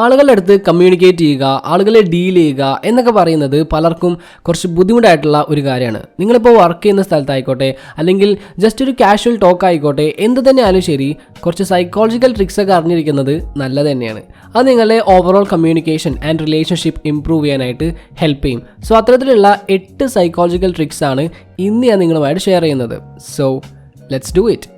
ആളുകളുടെ അടുത്ത് കമ്മ്യൂണിക്കേറ്റ് ചെയ്യുക, ആളുകളെ ഡീൽ ചെയ്യുക എന്നൊക്കെ പറയുന്നത് പലർക്കും കുറച്ച് ബുദ്ധിമുട്ടായിട്ടുള്ള ഒരു കാര്യമാണ്. നിങ്ങളിപ്പോൾ വർക്ക് ചെയ്യുന്ന സ്ഥലത്തായിക്കോട്ടെ, അല്ലെങ്കിൽ ജസ്റ്റ് ഒരു കാഷ്വൽ ടോക്ക് ആയിക്കോട്ടെ, എന്ത് തന്നെ ആയാലും ശരി, കുറച്ച് സൈക്കോളജിക്കൽ ട്രിക്സ് ഒക്കെ അറിഞ്ഞിരിക്കുന്നത് നല്ലത് തന്നെയാണ്. അത് നിങ്ങളുടെ overall communication and relationship improve ചെയ്യാനായിട്ട് ഹെൽപ്പ് ചെയ്യും. സോ അത്തരത്തിലുള്ള 8 സൈക്കോളജിക്കൽ ട്രിക്സ് ആണ് ഇന്ന് ഞാൻ നിങ്ങളുമായിട്ട് ഷെയർ ചെയ്യുന്നത്. So let's do it.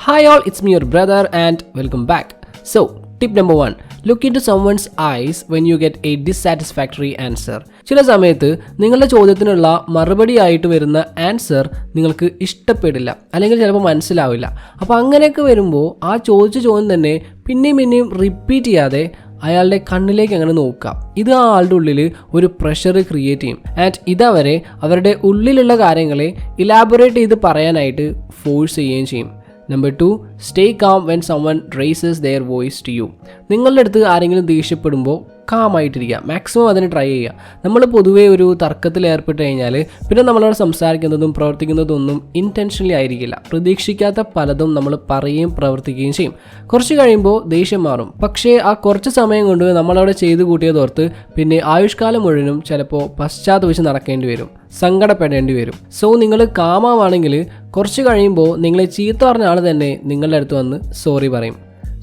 Hi all, it's me your brother and welcome back. So tip number 1, look into someone's eyes when you get a dissatisfactory answer. ചില സമയത്ത് നിങ്ങളുടെ ചോദ്യത്തിനുള്ള മറുപടി ആയിട്ട് വരുന്ന ആൻസർ നിങ്ങൾക്ക് ഇഷ്ടപ്പെടില്ല, അല്ലെങ്കിൽ ചിലപ്പോൾ മനസ്സിലാവില്ല. അപ്പോൾ അങ്ങനെയൊക്കെ വരുമ്പോൾ ആ ചോദിച്ച ചോദ്യം തന്നെ പിന്നെയും റിപ്പീറ്റ് ചെയ്യാതെ അയാളുടെ കണ്ണിലേക്ക് അങ്ങനെ നോക്കുക. ഇത് ആ ആളുടെ ഉള്ളിൽ ഒരു പ്രഷർ ക്രിയേറ്റ് ചെയ്യും ആൻഡ് ഇതവരെ അവരുടെ ഉള്ളിലുള്ള കാര്യങ്ങളെ ഇലാബറേറ്റ് ചെയ്ത് പറയാനായിട്ട് ഫോഴ്സ് ചെയ്യുകയും ചെയ്യും. Number 2, stay calm when someone raises their voice to you. നിങ്ങളുടെ അടുത്ത് ആരെങ്കിലും ദേഷ്യപ്പെടുമ്പോൾ കാമായിട്ടിരിക്കുക, മാക്സിമം അതിന് ട്രൈ ചെയ്യുക. നമ്മൾ പൊതുവേ ഒരു തർക്കത്തിൽ ഏർപ്പെട്ട് കഴിഞ്ഞാൽ പിന്നെ നമ്മളോട് സംസാരിക്കുന്നതും പ്രവർത്തിക്കുന്നതും ഒന്നും ഇൻറ്റൻഷനലി ആയിരിക്കില്ല. പ്രതീക്ഷിക്കാത്ത പലതും നമ്മൾ പറയുകയും പ്രവർത്തിക്കുകയും ചെയ്യും. കുറച്ച് കഴിയുമ്പോൾ ദേഷ്യം മാറും, പക്ഷേ ആ കുറച്ച് സമയം കൊണ്ട് നമ്മളവിടെ ചെയ്തു കൂട്ടിയതോർത്ത് പിന്നെ ആയുഷ്കാലം മുഴുവനും ചിലപ്പോൾ പശ്ചാത്തപിച്ച് നടക്കേണ്ടി വരും, സങ്കടപ്പെടേണ്ടി വരും. സോ നിങ്ങൾ കാമാവാണെങ്കിൽ കുറച്ച് കഴിയുമ്പോൾ നിങ്ങളെ ചീത്ത പറഞ്ഞ ആൾ തന്നെ നിങ്ങളുടെ അടുത്ത് വന്ന് സോറി പറയും.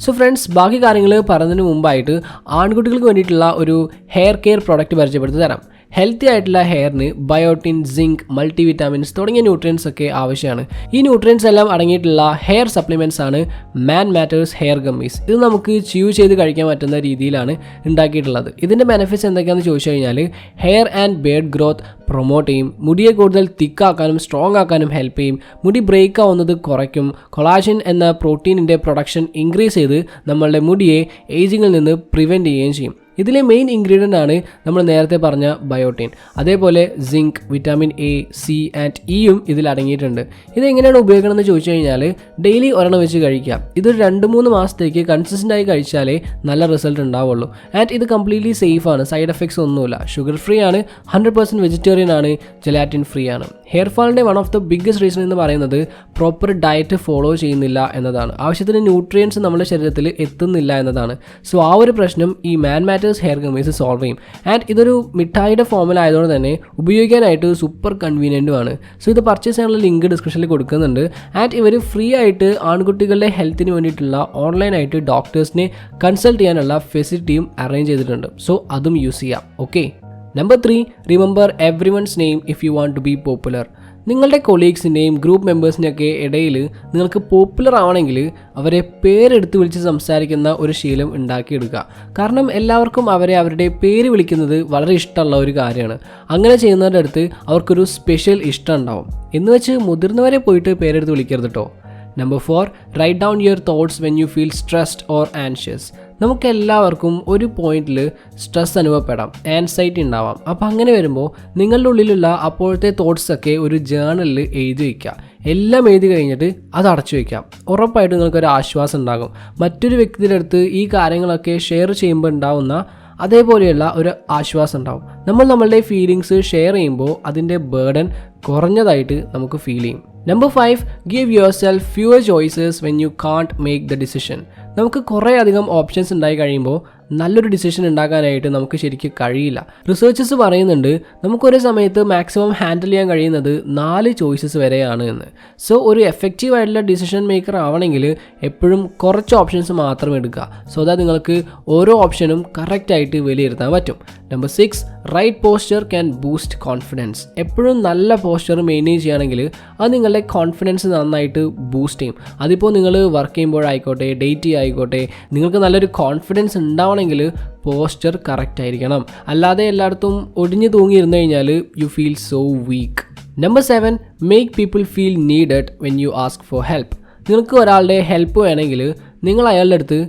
സോ ഫ്രണ്ട്സ്, ബാക്കി കാര്യങ്ങൾ പറയുന്നതിന് മുമ്പായിട്ട് ആൺകുട്ടികൾക്ക് വേണ്ടിയിട്ടുള്ള ഒരു ഹെയർ കെയർ പ്രോഡക്റ്റ് പരിചയപ്പെടുത്തി തരാം. ഹെൽത്തി ആയിട്ടുള്ള ഹെയറിന് ബയോട്ടിൻ, സിങ്ക്, മൾട്ടിവിറ്റാമിൻസ് തുടങ്ങിയ ന്യൂട്രിയൻസ് ഒക്കെ ആവശ്യമാണ്. ഈ ന്യൂട്രിയൻസ് എല്ലാം അടങ്ങിയിട്ടുള്ള ഹെയർ സപ്ലിമെൻറ്റ്സ് ആണ് മാൻ മാറ്റേഴ്സ് ഹെയർ ഗമ്മീസ്. ഇത് നമുക്ക് ച്യൂ ചെയ്ത് കഴിക്കാൻ പറ്റുന്ന രീതിയിലാണ് ഉണ്ടാക്കിയിട്ടുള്ളത്. ഇതിൻ്റെ ബെനിഫിറ്റ്സ് എന്തൊക്കെയാണെന്ന് ചോദിച്ചു കഴിഞ്ഞാൽ hair and beard growth promote ചെയ്യും, മുടിയെ കൂടുതൽ തിക്കാക്കാനും സ്ട്രോങ് ആക്കാനും ഹെൽപ്പ് ചെയ്യും, മുടി ബ്രേക്ക് ആവുന്നത് കുറയ്ക്കും, കൊളാജൻ എന്ന പ്രോട്ടീനിൻ്റെ പ്രൊഡക്ഷൻ ഇൻക്രീസ് ചെയ്ത് നമ്മളുടെ മുടിയെ ഏജിങ്ങിൽ നിന്ന് പ്രിവെൻറ്റ് ചെയ്യുകയും ചെയ്യും. ഇതിലെ മെയിൻ ഇൻഗ്രീഡിയൻ്റ് ആണ് നമ്മൾ നേരത്തെ പറഞ്ഞ ബയോട്ടിൻ. അതേപോലെ zinc, vitamin A, C and ഇയും ഇതിൽ അടങ്ങിയിട്ടുണ്ട്. ഇതെങ്ങനെയാണ് ഉപയോഗിക്കണമെന്ന് ചോദിച്ചു കഴിഞ്ഞാൽ ഡെയിലി ഒരെണ്ണം വെച്ച് കഴിക്കുക. ഇതൊരു 2-3 മാസത്തേക്ക് കൺസിസ്റ്റൻ്റ് ആയി കഴിച്ചാലേ നല്ല റിസൾട്ട് ഉണ്ടാവുള്ളൂ. ആൻഡ് ഇത് കംപ്ലീറ്റ്ലി സേഫ് ആണ്, സൈഡ് എഫക്ട്സ് ഒന്നുമില്ല, ഷുഗർ ഫ്രീ ആണ്, 100% വെജിറ്റേറിയൻ ആണ്, ജെലാറ്റിൻ ഫ്രീ ആണ്. ഹെയർ ഫാളിൻ്റെ one of the biggest reason എന്ന് പറയുന്നത് പ്രോപ്പർ ഡയറ്റ് ഫോളോ ചെയ്യുന്നില്ല എന്നതാണ്. ആവശ്യത്തിന് ന്യൂട്രിയൻസ് നമ്മുടെ ശരീരത്തിൽ എത്തുന്നില്ല എന്നതാണ്. സോ ആ ഒരു പ്രശ്നം ഈ മാൻ മാറ്റേഴ്സ് ഹെയർ ഗമ്മീസ് സോൾവ് ചെയ്യും. ആൻഡ് ഇതൊരു മിഠായിയുടെ ഫോമിലായതുകൊണ്ട് തന്നെ ഉപയോഗിക്കാനായിട്ട് സൂപ്പർ കൺവീനിയൻറ്റുമാണ്. സോ ഇത് പർച്ചേസ് ചെയ്യാനുള്ള ലിങ്ക് ഡിസ്ക്രിപ്ഷനിൽ കൊടുക്കുന്നുണ്ട്. ആൻഡ് ഇവർ ഫ്രീ ആയിട്ട് ആൺകുട്ടികളുടെ ഹെൽത്തിന് വേണ്ടിയിട്ടുള്ള ഓൺലൈനായിട്ട് ഡോക്ടേഴ്സിനെ കൺസൾട്ട് ചെയ്യാനുള്ള ഫെസിലിറ്റിയും അറേഞ്ച് ചെയ്തിട്ടുണ്ട്. സോ അതും യൂസ് ചെയ്യാം. Okay. Number 3, remember every one's name if you want to be popular. നിങ്ങളുടെ കൊളീഗ്സിൻ്റെയും ഗ്രൂപ്പ് മെമ്പേഴ്സിൻ്റെയൊക്കെ ഇടയിൽ നിങ്ങൾക്ക് പോപ്പുലർ ആവണമെങ്കിൽ അവരെ പേരെടുത്ത് വിളിച്ച് സംസാരിക്കുന്ന ഒരു ശീലം ഉണ്ടാക്കിയെടുക്കുക. കാരണം എല്ലാവർക്കും അവരെ അവരുടെ പേര് വിളിക്കുന്നത് വളരെ ഇഷ്ടമുള്ള ഒരു കാര്യമാണ്. അങ്ങനെ ചെയ്യുന്നവരുടെ അടുത്ത് അവർക്കൊരു സ്പെഷ്യൽ ഇഷ്ടം ഉണ്ടാവും. എന്ന് വെച്ച് മുതിർന്നവരെ പോയിട്ട് പേരെടുത്ത് വിളിക്കരുത് കേട്ടോ. Number 4, write down your thoughts when you feel stressed or anxious. നമുക്കെല്ലാവർക്കും ഒരു പോയിന്റിൽ സ്ട്രെസ് അനുഭവപ്പെടാം, ആൻസൈറ്റി ഉണ്ടാവാം. അപ്പോൾ അങ്ങനെ വരുമ്പോൾ നിങ്ങളുടെ ഉള്ളിലുള്ള അപ്പോഴത്തെ തോട്ട്സൊക്കെ ഒരു ജേർണലിൽ എഴുതി വയ്ക്കുക. എല്ലാം എഴുതി കഴിഞ്ഞിട്ട് അത് അടച്ചു വയ്ക്കാം. ഉറപ്പായിട്ടും നിങ്ങൾക്കൊരു ആശ്വാസം ഉണ്ടാകും. മറ്റൊരു വ്യക്തിയുടെ അടുത്ത് ഈ കാര്യങ്ങളൊക്കെ ഷെയർ ചെയ്യുമ്പോൾ ഉണ്ടാവുന്ന അതേപോലെയുള്ള ഒരു ആശ്വാസം ഉണ്ടാവും. നമ്മളുടെ ഫീലിങ്സ് ഷെയർ ചെയ്യുമ്പോൾ അതിൻ്റെ ബേർഡൻ കുറഞ്ഞതായിട്ട് നമുക്ക് ഫീൽ ചെയ്യും. Number 5, give your self fewer choices when you can't make the decision. നമുക്ക് കുറേ അധികം ഓപ്ഷൻസ് ഉണ്ടായി കഴിയുമ്പോൾ നല്ലൊരു ഡിസിഷൻ ഉണ്ടാക്കാനായിട്ട് നമുക്ക് ശരിക്കും കഴിയില്ല. റിസർച്ചേഴ്സ് പറയുന്നുണ്ട് നമുക്കൊരു സമയത്ത് മാക്സിമം ഹാൻഡിൽ ചെയ്യാൻ കഴിയുന്നത് 4 ചോയ്സസ് വരെയാണ് എന്ന്. സോ ഒരു എഫക്റ്റീവ് ആയിട്ടുള്ള ഡിസിഷൻ മേക്കർ ആവണമെങ്കിൽ എപ്പോഴും കുറച്ച് ഓപ്ഷൻസ് മാത്രം എടുക്കുക. സോ ദാറ്റ് നിങ്ങൾക്ക് ഓരോ ഓപ്ഷനും കറക്റ്റായിട്ട് വിലയിരുത്താൻ പറ്റും. Number 6, right posture can boost confidence. എപ്പോഴും നല്ല പോസ്ചർ മെയിൻറ്റെയിൻ ചെയ്യുകയാണെങ്കിൽ അത് നിങ്ങളുടെ കോൺഫിഡൻസ് നന്നായിട്ട് ബൂസ്റ്റ് ചെയ്യും. അതിപ്പോൾ നിങ്ങൾ വർക്ക് ചെയ്യുമ്പോഴായിക്കോട്ടെ, ഡേറ്റ് ആയിക്കോട്ടെ, നിങ്ങൾക്ക് നല്ലൊരു കോൺഫിഡൻസ് ഉണ്ടാവണമെങ്കിൽ പോസ്ചർ കറക്റ്റ് ആയിരിക്കണം. അല്ലാതെ എല്ലായിടത്തും ഒടിഞ്ഞു തൂങ്ങിയിരുന്നു കഴിഞ്ഞാൽ you feel so weak. Number 7, make people feel needed when you ask for help. നിങ്ങൾക്ക് ഒരാളുടെ ഹെൽപ്പ് വേണമെങ്കിൽ നിങ്ങൾ അയാളുടെ അടുത്ത്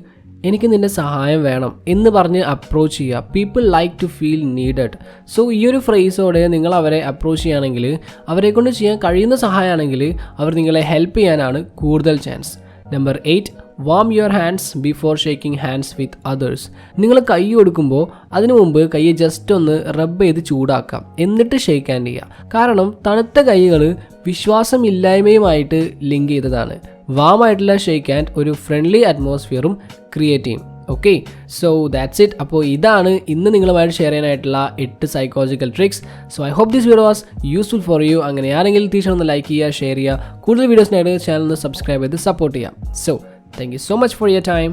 എനിക്ക് നിൻ്റെ സഹായം വേണം എന്ന് പറഞ്ഞ് അപ്രോച്ച് ചെയ്യുക. People like to feel needed. So ഈ ഒരു ഫ്രേസോടെ നിങ്ങൾ അവരെ അപ്രോച്ച് ചെയ്യുകയാണെങ്കിൽ, അവരെ കൊണ്ട് ചെയ്യാൻ കഴിയുന്ന സഹായമാണെങ്കിൽ അവർ നിങ്ങളെ ഹെൽപ്പ് ചെയ്യാനാണ് കൂടുതൽ chance. Number 8, warm your hands before shaking hands with others. നിങ്ങൾ കൈ കൊടുക്കുമ്പോൾ അതിനു മുമ്പ് കൈ ജസ്റ്റ് ഒന്ന് റബ്ബ് ചെയ്ത് ചൂടാക്കാം, എന്നിട്ട് ഷേക്ക് ഹാൻഡ് ചെയ്യുക. കാരണം തണുത്ത കൈകൾ വിശ്വാസമില്ലായ്മയുമായിട്ട് ലിങ്ക് ചെയ്തതാണ്. വാമായിട്ടുള്ള ഷേക്ക് ഹാൻഡ് ഒരു ഫ്രണ്ട്ലി അറ്റ്മോസ്ഫിയറും ക്രിയേറ്റ് ചെയ്യും. Okay, so that's it. അപ്പോൾ ഇതാണ് ഇന്ന് നിങ്ങളുമായിട്ട് ഷെയർ ചെയ്യാനായിട്ടുള്ള 8 psychological tricks. So I hope this video was useful for you. അങ്ങനെയാണെങ്കിൽ തീർച്ചയായും ഒന്ന് ലൈക്ക് ചെയ്യുക, ഷെയർ ചെയ്യുക, കൂടുതൽ വീഡിയോസിനായിട്ട് ചാനൽ ഒന്ന് സബ്സ്ക്രൈബ് ചെയ്ത് സപ്പോർട്ട് ചെയ്യാം. So thank you so much for your time.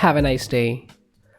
Have a nice day.